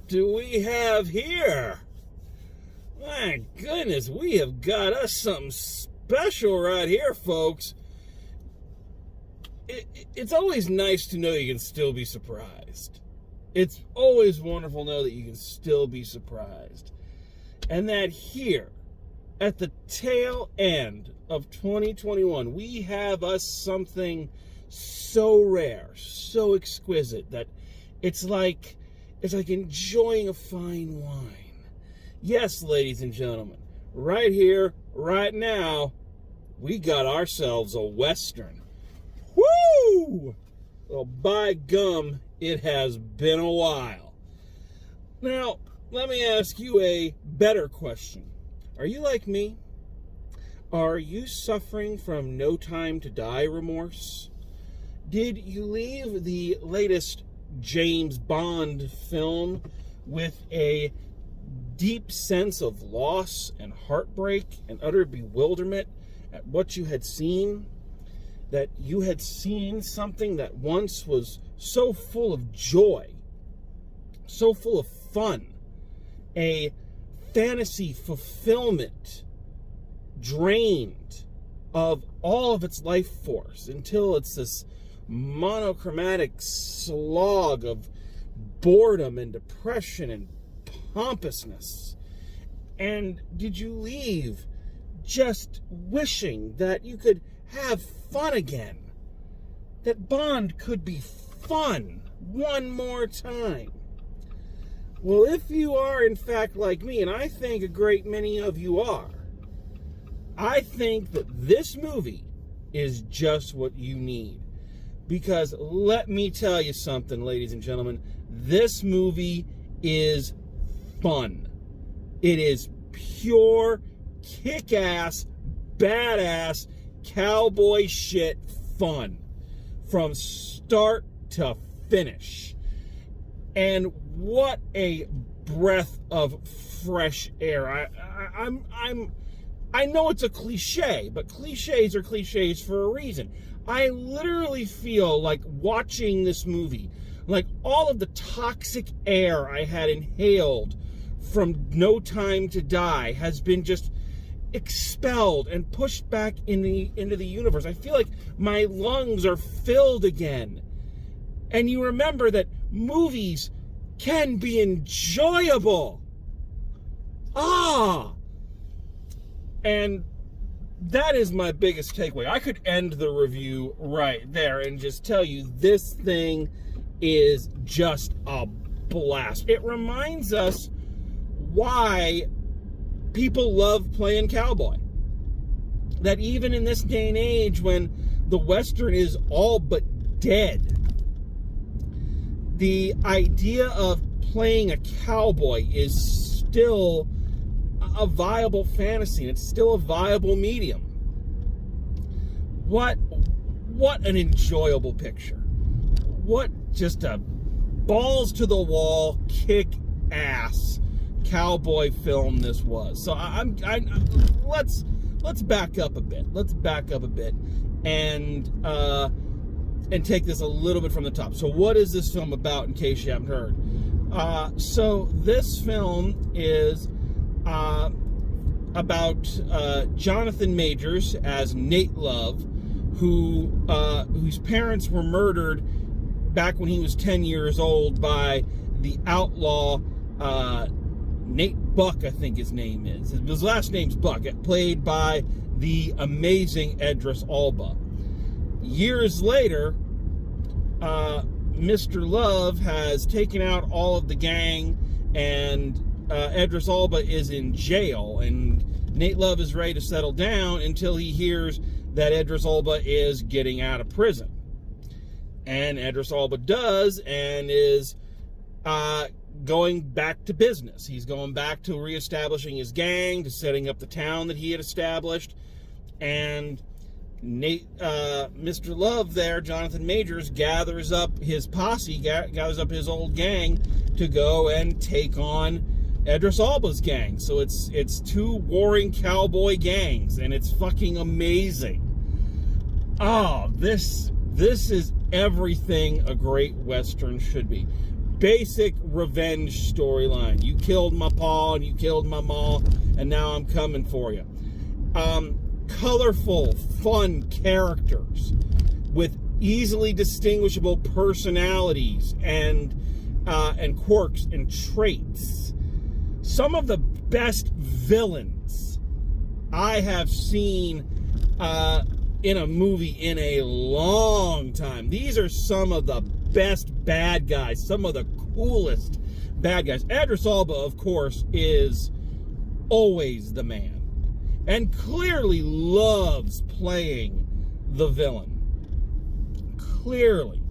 what do we have here? My goodness, we have got us something special right here, folks. It's always nice to know you can still be surprised. It's always wonderful to know that you can still be surprised. And that here, at the tail end of 2021, we have us something so rare, so exquisite, that it's like enjoying a fine wine. Yes, ladies and gentlemen, right here, right now, we got ourselves a Western. Woo! Well, by gum, it has been a while. Now, let me ask you a better question. Are you like me? Are you suffering from no time to die remorse? Did you leave the latest James Bond film with a deep sense of loss and heartbreak and utter bewilderment at what you had seen? That you had seen something that once was so full of joy, so full of fun, a fantasy fulfillment, drained of all of its life force until it's this monochromatic slog of boredom and depression and pompousness. And did you leave just wishing that you could have fun again? That Bond could be fun one more time? Well, if you are in fact like me, and I think a great many of you are, I think that this movie is just what you need. Because let me tell you something, ladies and gentlemen, this movie is fun. It is pure, kick-ass, badass, cowboy shit fun from start to finish. And what a breath of fresh air. I know it's a cliche, but cliches are cliches for a reason. I literally feel like watching this movie, like all of the toxic air I had inhaled from No Time to Die has been just expelled and pushed back into the universe. I feel like my lungs are filled again. And you remember that movies can be enjoyable. And that is my biggest takeaway. I could end the review right there and just tell you this thing is just a blast. It reminds us why people love playing cowboy. That even in this day and age when the Western is all but dead, the idea of playing a cowboy is still a viable fantasy, and it's still a viable medium. What an enjoyable picture. What just a balls to the wall, kick ass cowboy film this was. So let's back up a bit. Let's back up a bit and take this a little bit from the top. So what is this film about, in case you haven't heard? So this film is about Jonathan Majors as Nate Love, whose parents were murdered back when he was 10 years old by the outlaw Nate Buck, I think his name is. His last name's Buck, played by the amazing Idris Elba. Years later, Mr. Love has taken out all of the gang, and Idris Elba is in jail, and Nate Love is ready to settle down until he hears that Idris Elba is getting out of prison. And Idris Elba does, and is going back to business. He's going back to reestablishing his gang, to setting up the town that he had established. And Mr. Love there, Jonathan Majors, gathers up his posse, gathers up his old gang to go and take on Idris Elba's gang. So it's two warring cowboy gangs, and it's fucking amazing. Oh, this is everything a great Western should be. basic revenge storyline. You killed my pa and you killed my ma, and now I'm coming for you. Colorful, fun characters with easily distinguishable personalities and quirks and traits. Some of the best villains I have seen in a movie in a long time. These are some of the best bad guys, some of the coolest bad guys. Idris Elba, of course, is always the man, and clearly loves playing the villain. Clearly,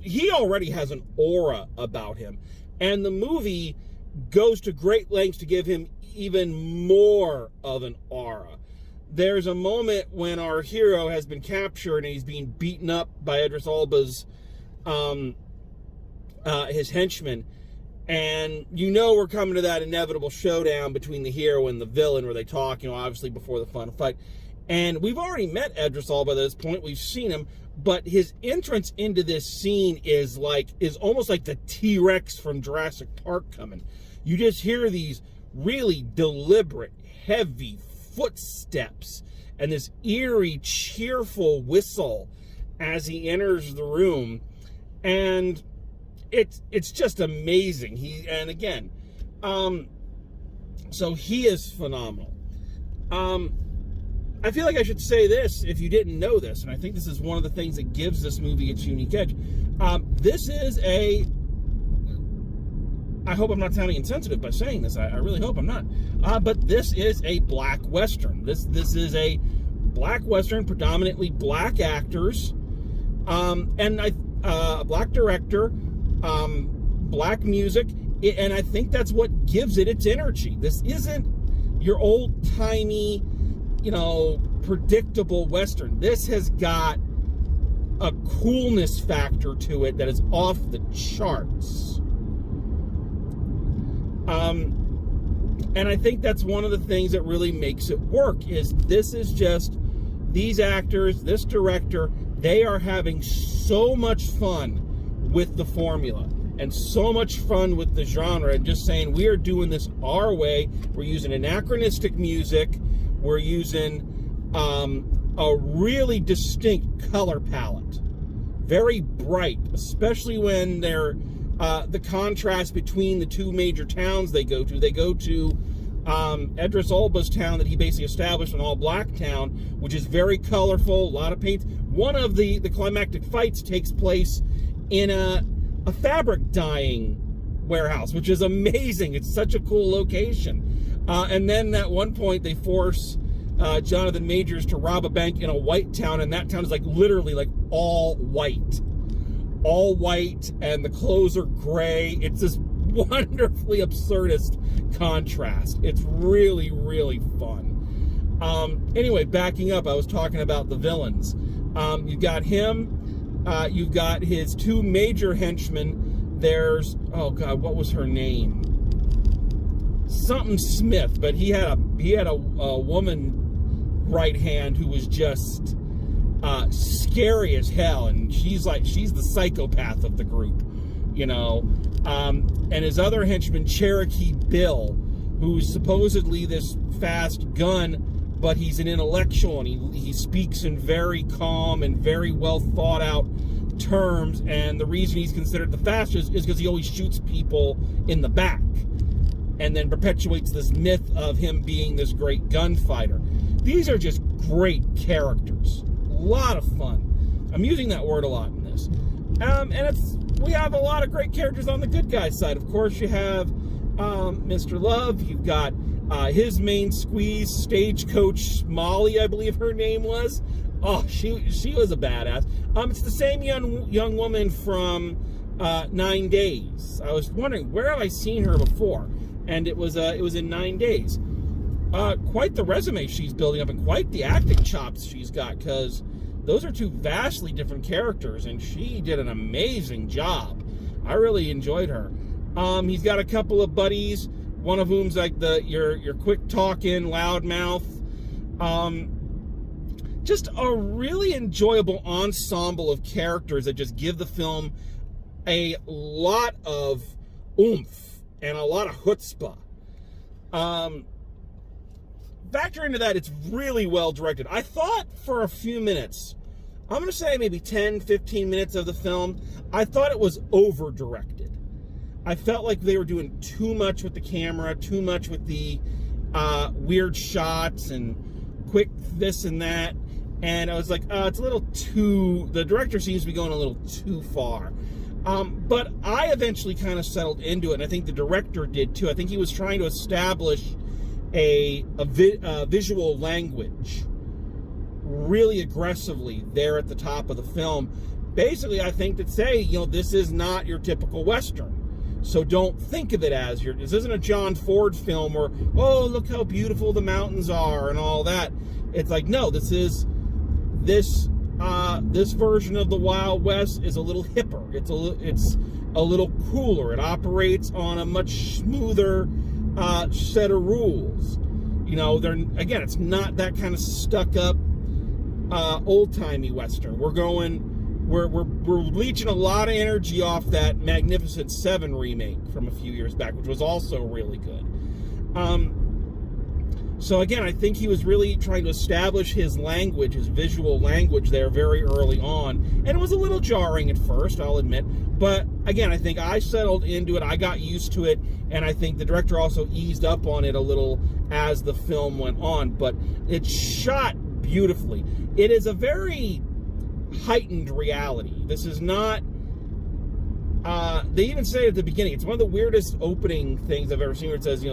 he already has an aura about him, and the movie goes to great lengths to give him even more of an aura. There's a moment when our hero has been captured and he's being beaten up by Idris Elba's his henchmen, and you know we're coming to that inevitable showdown between the hero and the villain where they talk, obviously before the final fight. And we've already met Idris Elba at this point. We've seen him, but his entrance into this scene is almost like the T-Rex from Jurassic Park coming. You just hear these really deliberate, heavy footsteps and this eerie, cheerful whistle as he enters the room, and it's just amazing. So he is phenomenal. I feel like I should say this if you didn't know this, and I think this is one of the things that gives this movie its unique edge. This is I hope I'm not sounding insensitive by saying this. I really hope I'm not. But this is a black Western. This is a black Western, predominantly black actors, and a black director, black music, and I think that's what gives it its energy. This isn't your old-timey, predictable Western. This has got a coolness factor to it that is off the charts. And I think that's one of the things that really makes it work, is this is just these actors, this director, they are having so much fun with the formula and so much fun with the genre, and just saying, we are doing this our way. We're using anachronistic music. We're using a really distinct color palette. Very bright, especially when they're the contrast between the two major towns they go to. They go to Idris Elba's town that he basically established, an all-black town, which is very colorful, a lot of paint. One of the climactic fights takes place in a fabric dyeing warehouse, which is amazing. It's such a cool location. And then at one point they force Jonathan Majors to rob a bank in a white town, and that town is literally all white. All white, and the clothes are gray. It's this wonderfully absurdist contrast. It's really, really fun. Anyway, backing up, I was talking about the villains. You've got him. You've got his two major henchmen. There's, oh God, what was her name? Something Smith, but he had a woman right hand who was just scary as hell, and she's the psychopath of the group, and his other henchman, Cherokee Bill, who's supposedly this fast gun, but he's an intellectual, and he speaks in very calm and very well thought out terms, and the reason he's considered the fastest is because he always shoots people in the back, and then perpetuates this myth of him being this great gunfighter. These are just great characters. A lot of fun. I'm using that word a lot in this. And we have a lot of great characters on the good guy side. Of course, you have Mr. Love. You've got his main squeeze, Stagecoach Molly, I believe her name was. Oh, she was a badass. It's the same young woman from 9 Days. I was wondering, where have I seen her before? And it was in 9 Days. Quite the resume she's building up, and quite the acting chops she's got, because those are two vastly different characters, and she did an amazing job. I really enjoyed her. He's got a couple of buddies, one of whom's like your quick talking, loud mouth. just a really enjoyable ensemble of characters that just give the film a lot of oomph and a lot of chutzpah. Factor into that, it's really well directed. I thought for a few minutes, I'm going to say maybe 10, 15 minutes of the film, I thought it was over-directed. I felt like they were doing too much with the camera, too much with the weird shots and quick this and that. And I was like, it's a little too... The director seems to be going a little too far. But I eventually kind of settled into it, and I think the director did too. I think he was trying to establish a visual language really aggressively there at the top of the film. Basically, I think to say, this is not your typical Western. So don't think of it as this isn't a John Ford film where, oh, look how beautiful the mountains are and all that. It's like, no, this version of the Wild West is a little hipper. It's a little cooler. It operates on a much smoother set of rules. It's not that kind of stuck up old-timey Western. We're leeching a lot of energy off that Magnificent Seven remake from a few years back, which was also really good. So again, I think he was really trying to establish his language, his visual language there very early on. And it was a little jarring at first, I'll admit. But again, I think I settled into it. I got used to it. And I think the director also eased up on it a little as the film went on. But it's shot beautifully. It is a very heightened reality. This is not... they even say at the beginning, it's one of the weirdest opening things I've ever seen where it says,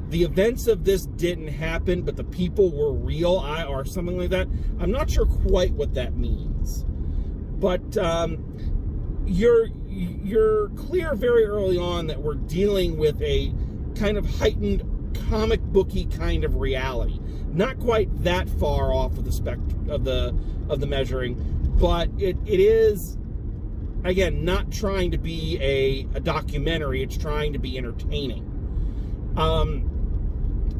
the events of this didn't happen, but the people were real, or something like that. I'm not sure quite what that means. But you're clear very early on that we're dealing with a kind of heightened comic booky kind of reality. Not quite that far off of the spectrum of the measuring, but it is, again, not trying to be a documentary. It's trying to be entertaining.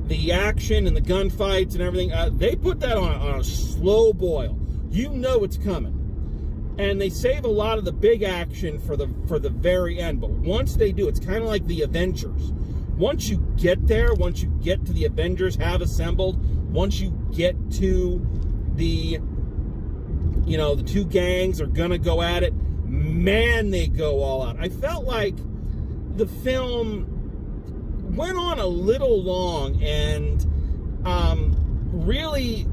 The action and the gunfights and everything, they put that on a slow boil. You know it's coming. And they save a lot of the big action for the very end. But once they do, it's kind of like the Avengers. Once you get there, once you get to the Avengers have assembled, once you get to the two gangs are gonna go at it, man, they go all out. I felt like the film went on a little long, and really,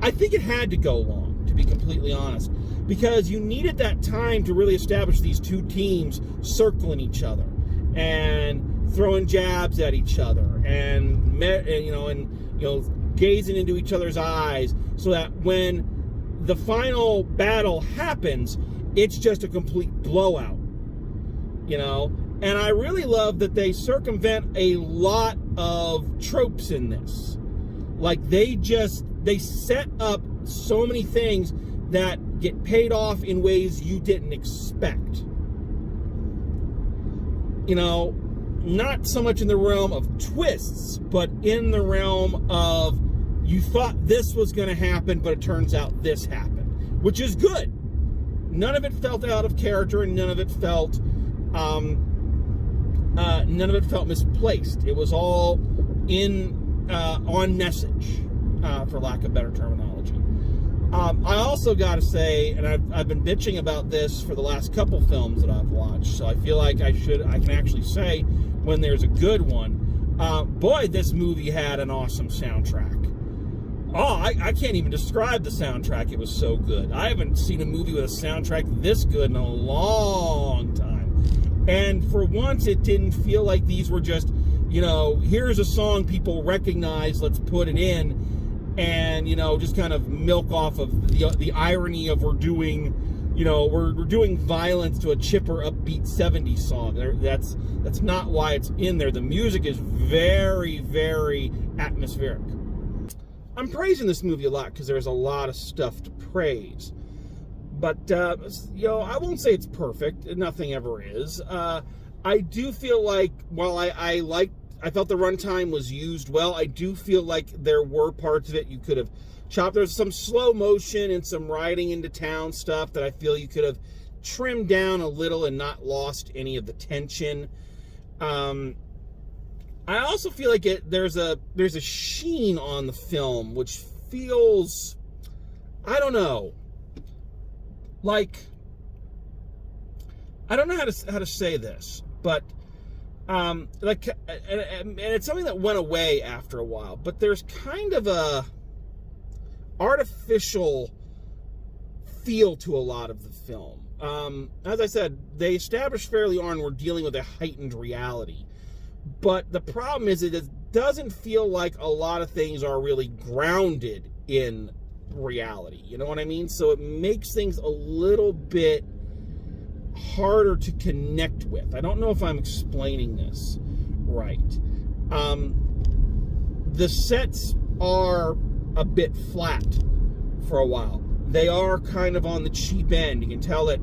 I think it had to go long, to be completely honest, because you needed that time to really establish these two teams circling each other and throwing jabs at each other and gazing into each other's eyes, so that when the final battle happens, it's just a complete blowout, And I really love that they circumvent a lot of tropes in this. Like, they set up so many things that get paid off in ways you didn't expect. Not so much in the realm of twists, but in the realm of you thought this was going to happen, but it turns out this happened, which is good. None of it felt out of character, and none of it felt misplaced. It was all on message, for lack of better terminology. I also got to say, and I've been bitching about this for the last couple films that I've watched, so I feel like I can actually say when there's a good one. Boy, this movie had an awesome soundtrack. Oh, I can't even describe the soundtrack. It was so good. I haven't seen a movie with a soundtrack this good in a long time. And for once, it didn't feel like these were just, here's a song people recognize, let's put it in, and, just kind of milk off of the irony of we're doing violence to a chipper, upbeat 70s song. That's not why it's in there. The music is very, very atmospheric. I'm praising this movie a lot because there's a lot of stuff to praise. But, I won't say it's perfect. Nothing ever is. I do feel like, while I I felt the runtime was used well. I do feel like there were parts of it you could have chopped. There's some slow motion and some riding into town stuff that I feel you could have trimmed down a little and not lost any of the tension. I also feel like there's a sheen on the film which feels, I don't know, like, I don't know how to say this, but like, and it's something that went away after a while, but there's kind of a artificial feel to a lot of the film. As I said, they established fairly on we're dealing with a heightened reality, but the problem is it doesn't feel like a lot of things are really grounded in reality. You know what I mean? So it makes things a little bit harder to connect with. I don't know if I'm explaining this right. The sets are a bit flat for a while. They are kind of on the cheap end. You can tell that,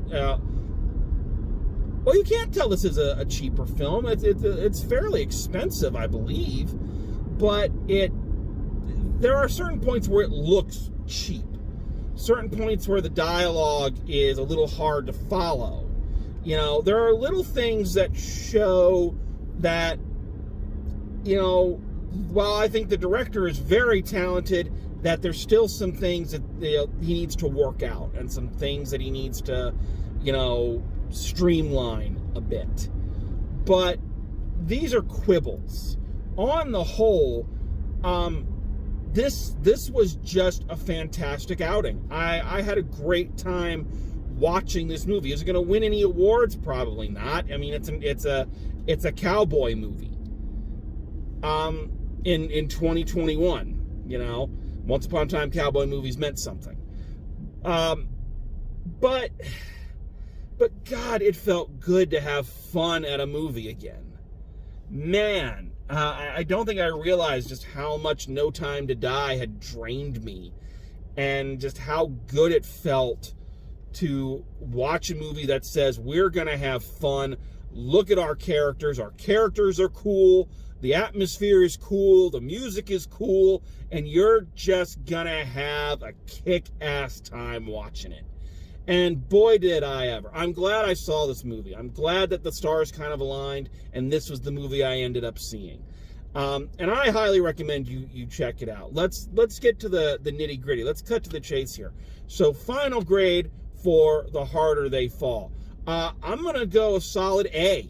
well, you can't tell this is a cheaper film. It's fairly expensive, I believe, but there are certain points where it looks cheap. Certain points where the dialogue is a little hard to follow. You know, there are little things that show that, you know, while I think the director is very talented, that there's still some things that he needs to work out and some things that he needs to, you know, streamline a bit. But these are quibbles. On the whole, this was just a fantastic outing. I had a great time watching this movie. Is it going to win any awards? Probably not. I mean, it's a cowboy movie. In 2021, you know, once upon a time, cowboy movies meant something. But God, it felt good to have fun at a movie again. Man, I don't think I realized just how much No Time to Die had drained me, and just how good it felt to watch a movie that says we're gonna have fun. Look at our characters. Our characters are cool. The atmosphere is cool. The music is cool. And you're just gonna have a kick-ass time watching it. And boy, did I ever. I'm glad I saw this movie. I'm glad that the stars kind of aligned, and this was the movie I ended up seeing. And I highly recommend you check it out. Let's get to the nitty-gritty. Let's cut to the chase here. So, final grade for The Harder They Fall. I'm going to go a solid A.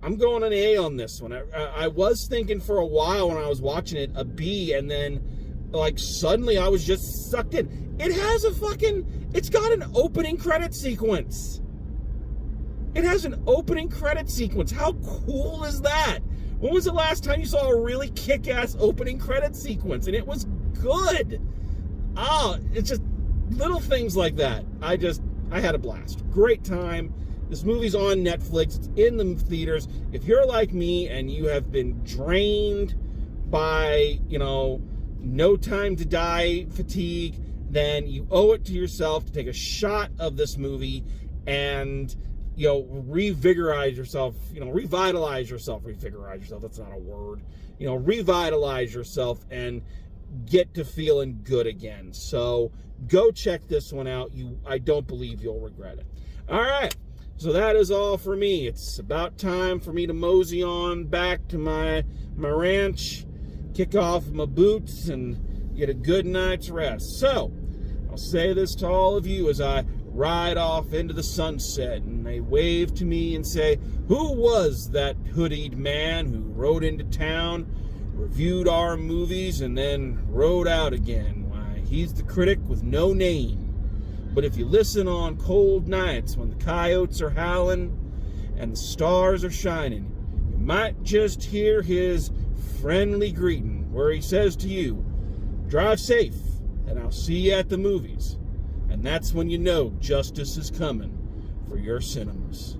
I'm going an A on this one. I was thinking for a while when I was watching it, a B, and then, like, suddenly I was just sucked in. It's got an opening credit sequence. It has an opening credit sequence. How cool is that? When was the last time you saw a really kick-ass opening credit sequence? And it was good. It's just little things like that. I had a blast. Great time. This movie's on Netflix. It's in the theaters. If you're like me and you have been drained by, you know, No Time to Die fatigue, then you owe it to yourself to take a shot of this movie and, you know, revitalize yourself, that's not a word, you know, revitalize yourself and get to feeling good again. So go check this one out. I don't believe you'll regret it. All right, so that is all for me. It's about time for me to mosey on back to my ranch, kick off my boots, and get a good night's rest. So I'll say this to all of you as I ride off into the sunset, and they wave to me and say, who was that hoodied man who rode into town, reviewed our movies, and then rode out again? Why, he's the critic with no name. But if you listen on cold nights when the coyotes are howling and the stars are shining, you might just hear his friendly greeting where he says to you, drive safe, and I'll see you at the movies. And that's when you know justice is coming for your cinemas.